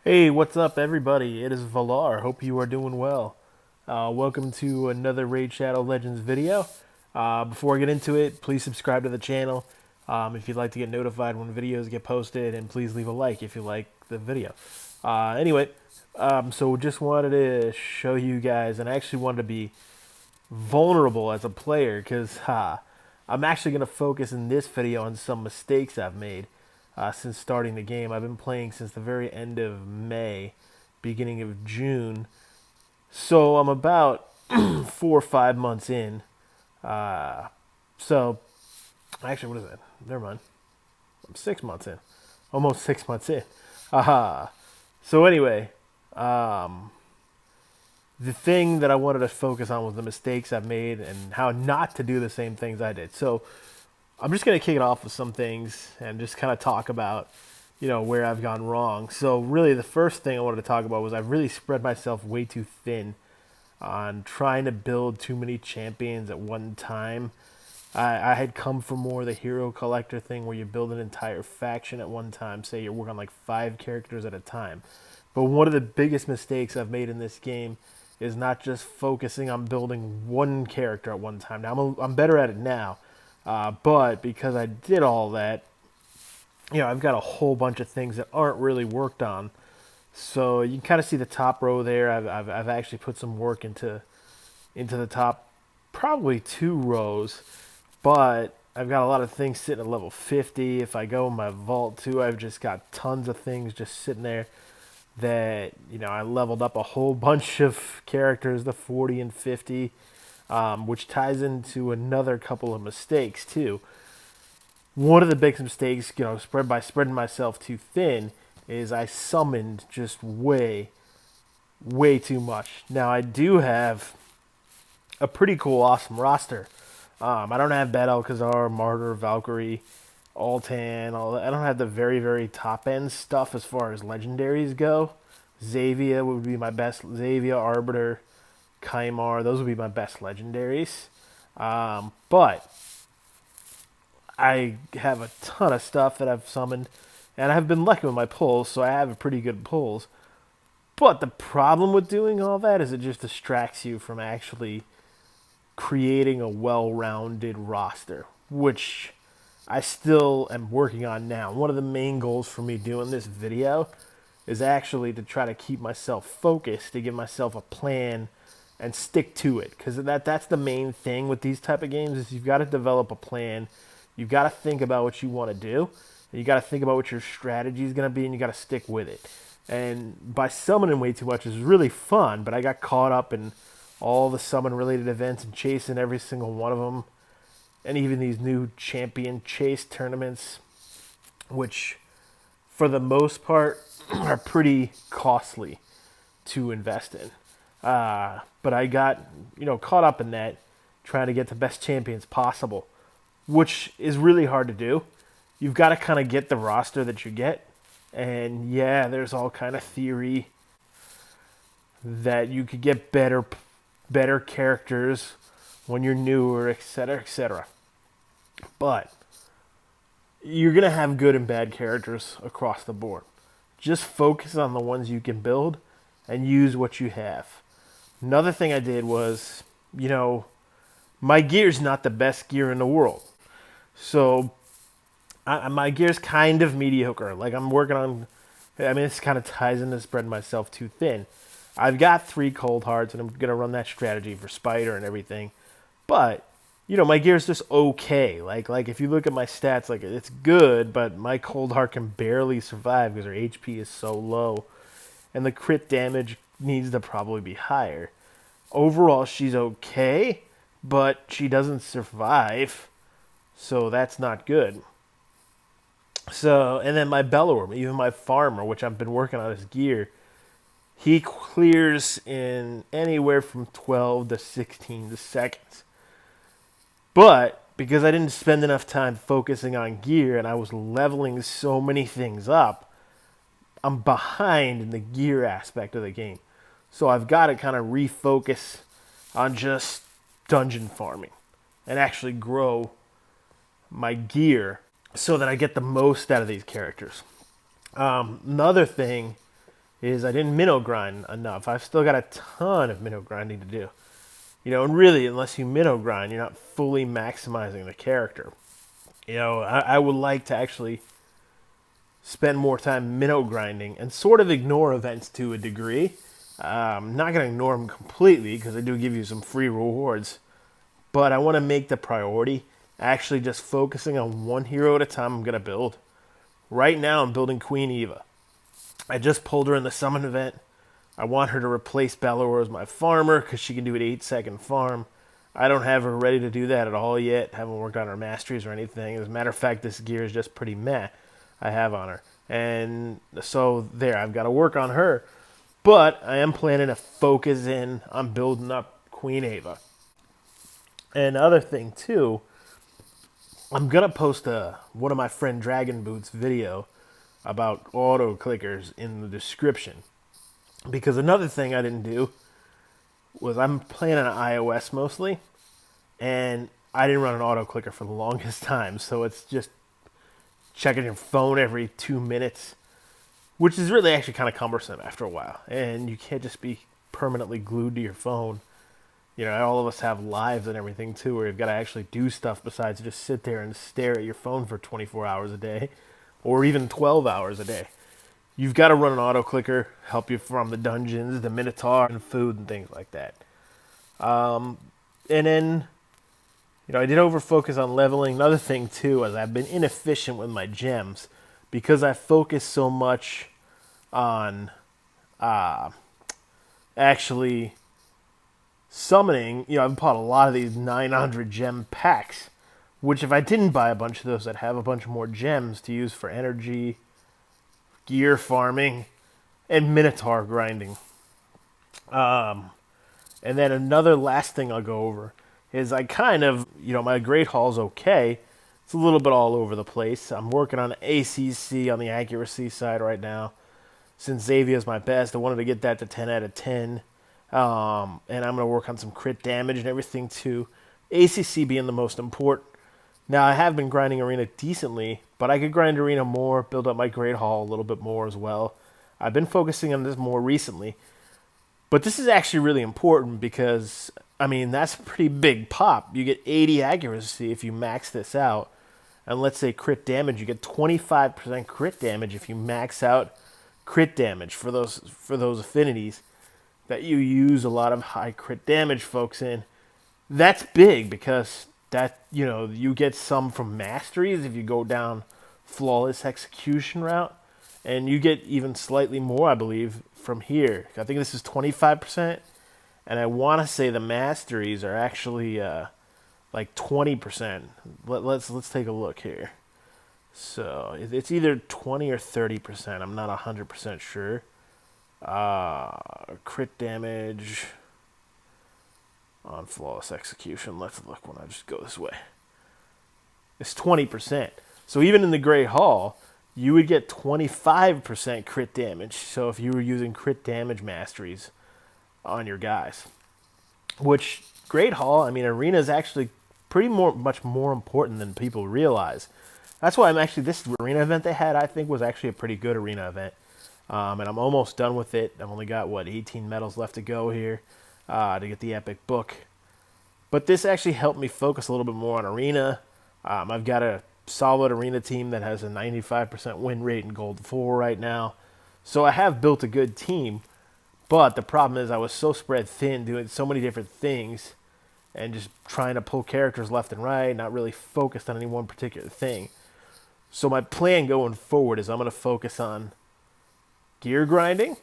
Hey, what's up, everybody? It is Valar. Hope you are doing well. Welcome to another Raid Shadow Legends video. Before I get into it, please subscribe to the channel if you'd like to get notified when videos get posted, and please leave a like if you like the video. So just wanted to show you guys, and I actually wanted to be vulnerable as a player because I'm actually going to focus in this video on some mistakes I've made since starting the game. I've been playing since the very end of May, beginning of June. So I'm about 4 or 5 months in. So actually, what is it? Never mind. I'm 6 months in. Almost 6 months in. Aha. So anyway, the thing that I wanted to focus on was the mistakes I've made and how not to do the same things I did. So I'm just going to kick it off with some things and just kind of talk about, where I've gone wrong. So really the first thing I wanted to talk about was I've really spread myself way too thin on trying to build too many champions at one time. I had come from more the hero collector thing where you build an entire faction at one time. Say you're working on like 5 characters at a time. But one of the biggest mistakes I've made in this game is not just focusing on building one character at one time. Now I'm better at it now, but because I did all that, I've got a whole bunch of things that aren't really worked on. So you can kind of see the top row there. I've actually put some work into the top, probably 2 rows, but I've got a lot of things sitting at level 50. If I go in my vault too, I've just got tons of things just sitting there that I leveled up a whole bunch of characters to 40 and 50, which ties into another couple of mistakes too. One of the big mistakes, spreading myself too thin, is I summoned just way too much. Now I do have a pretty cool, awesome roster. I don't have Bad Alcazar, Martyr, Valkyrie, Altan. I don't have the very top end stuff as far as legendaries go. Xavia would be my best. Xavia, Arbiter, Kymar, those would be my best legendaries. But I have a ton of stuff that I've summoned, and I've been lucky with my pulls, so I have a pretty good pulls. But the problem with doing all that is it just distracts you from actually creating a well-rounded roster, which I still am working on now. One of the main goals for me doing this video is actually to try to keep myself focused, to give myself a plan and stick to it, because that's the main thing with these type of games is you've got to develop a plan. You've got to think about what you want to do, and you got to think about what your strategy is going to be, and you got to stick with it. And by summoning way too much is really fun, but I got caught up in all the summon-related events and chasing every single one of them, and even these new champion chase tournaments, which for the most part are pretty costly to invest in. But I got, caught up in that, trying to get the best champions possible, which is really hard to do. You've got to kind of get the roster that you get. And yeah, there's all kind of theory that you could get better characters when you're newer, etc., etc. But you're going to have good and bad characters across the board. Just focus on the ones you can build and use what you have. Another thing I did was, my gear's not the best gear in the world. So my gear's kind of mediocre. Like I'm working on, this kind of ties into spreading myself too thin. I've got 3 cold hearts, and I'm going to run that strategy for Spider and everything. But, my gear's just okay. Like if you look at my stats, like it's good, but my cold heart can barely survive because her HP is so low. And the crit damage needs to probably be higher. Overall, she's okay, but she doesn't survive. So that's not good. So, and then my Bellorm, even my Farmer, which I've been working on his gear, he clears in anywhere from 12 to 16 seconds. But because I didn't spend enough time focusing on gear and I was leveling so many things up, I'm behind in the gear aspect of the game. So I've got to kind of refocus on just dungeon farming and actually grow my gear so that I get the most out of these characters. Another thing is I didn't minnow grind enough. I've still got a ton of minnow grinding to do. And really, unless you minnow grind, you're not fully maximizing the character. I would like to actually spend more time minnow grinding and sort of ignore events to a degree. I'm not going to ignore them completely because they do give you some free rewards. But I want to make the priority actually just focusing on one hero at a time I'm going to build. Right now, I'm building Queen Eva. I just pulled her in the summon event. I want her to replace Balor as my farmer because she can do an 8-second farm. I don't have her ready to do that at all yet. Haven't worked on her masteries or anything. As a matter of fact, this gear is just pretty meh I have on her. And so there, I've got to work on her. But I am planning to focus in on building up Queen Eva. And the other thing, too, I'm going to post one of my friend Dragonbootz video about auto clickers in the description. Because another thing I didn't do was I'm playing on iOS mostly, and I didn't run an auto clicker for the longest time. So it's just checking your phone every 2 minutes, which is really actually kind of cumbersome after a while. And you can't just be permanently glued to your phone. All of us have lives and everything too, where you've got to actually do stuff besides just sit there and stare at your phone for 24 hours a day, or even 12 hours a day. You've got to run an auto clicker, help you farm the dungeons, the minotaur, and food and things like that. And then, I did over focus on leveling. Another thing too is I've been inefficient with my gems because I focus so much on actually summoning. I've bought a lot of these 900 gem packs, which if I didn't buy a bunch of those, I'd have a bunch more gems to use for energy, gear farming, and minotaur grinding. And then another last thing I'll go over is I kind of, my Great Hall's okay. It's a little bit all over the place. I'm working on ACC on the accuracy side right now. Since Xavier's my best, I wanted to get that to 10 out of 10. And I'm going to work on some crit damage and everything too. ACC being the most important. Now, I have been grinding Arena decently, but I could grind Arena more, build up my Great Hall a little bit more as well. I've been focusing on this more recently. But this is actually really important because, that's a pretty big pop. You get 80 accuracy if you max this out. And let's say crit damage, you get 25% crit damage if you max out crit damage for those affinities that you use a lot of high crit damage folks in. That's big because that, you get some from masteries if you go down flawless execution route, and you get even slightly more, I believe, from here. I think this is 25%, and I want to say the masteries are actually like 20%. Let's take a look here. So it's either 20 or 30%. I'm not 100% sure. Crit damage on flawless execution. Let's look when I just go this way. It's 20%. So even in the Great Hall, you would get 25% crit damage. So if you were using crit damage masteries on your guys, which Great Hall, Arena is actually much more important than people realize. That's why this Arena event they had, I think, was actually a pretty good Arena event. And I'm almost done with it. I've only got, 18 medals left to go here to get the epic book. But this actually helped me focus a little bit more on Arena. I've got a solid Arena team that has a 95% win rate in Gold 4 right now. So I have built a good team. But the problem is I was so spread thin doing so many different things and just trying to pull characters left and right, not really focused on any one particular thing. So my plan going forward is I'm going to focus on gear grinding,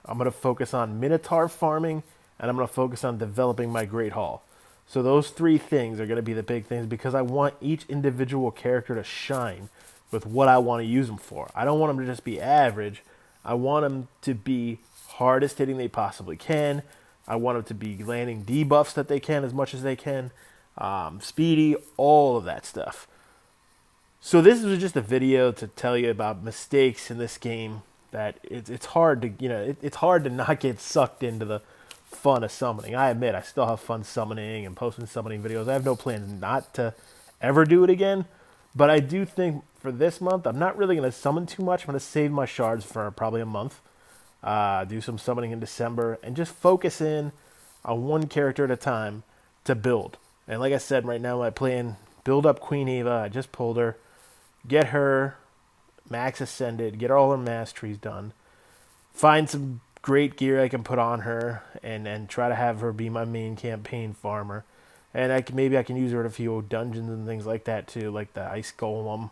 I'm going to focus on minotaur farming, and I'm going to focus on developing my Great Hall. So those three things are going to be the big things because I want each individual character to shine with what I want to use them for. I don't want them to just be average. I want them to be hardest hitting they possibly can. I want them to be landing debuffs that they can as much as they can. Speedy, all of that stuff. So this was just a video to tell you about mistakes in this game that it's hard to, it's hard to not get sucked into the fun of summoning. I admit I still have fun summoning and posting summoning videos. I have no plans not to ever do it again, but I do think for this month I'm not really going to summon too much. I'm going to save my shards for probably a month. do some summoning in December, and just focus in on one character at a time to build. And like I said, right now my plan, build up Queen Eva. I just pulled her, get her max ascended, get all her masteries done, find some great gear I can put on her, and try to have her be my main campaign farmer. And maybe I can use her in a few dungeons and things like that too, like the Ice Golem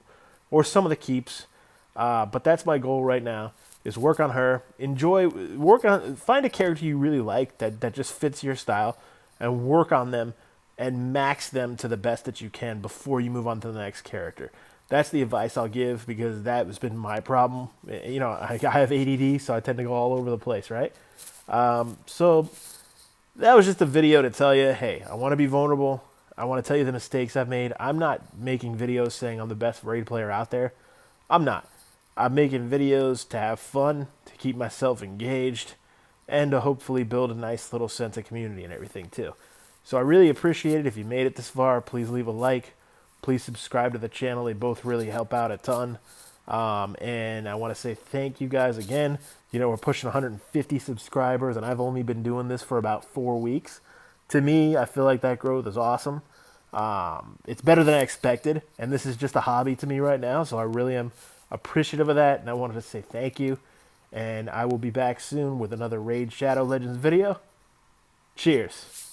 or some of the keeps. But that's my goal right now, is work on her, find a character you really like that just fits your style, and work on them and max them to the best that you can before you move on to the next character. That's the advice I'll give, because that has been my problem. You know, I have ADD, so I tend to go all over the place, right? So that was just a video to tell you, hey, I want to be vulnerable. I want to tell you the mistakes I've made. I'm not making videos saying I'm the best raid player out there. I'm not. I'm making videos to have fun, to keep myself engaged, and to hopefully build a nice little sense of community and everything too. So I really appreciate it. If you made it this far, please leave a like. Please subscribe to the channel. They both really help out a ton. And I want to say thank you guys again. You know, we're pushing 150 subscribers, and I've only been doing this for about 4 weeks. To me, I feel like that growth is awesome. It's better than I expected, and this is just a hobby to me right now, so I really am appreciative of that, and I wanted to say thank you. And I will be back soon with another Raid Shadow Legends video. Cheers.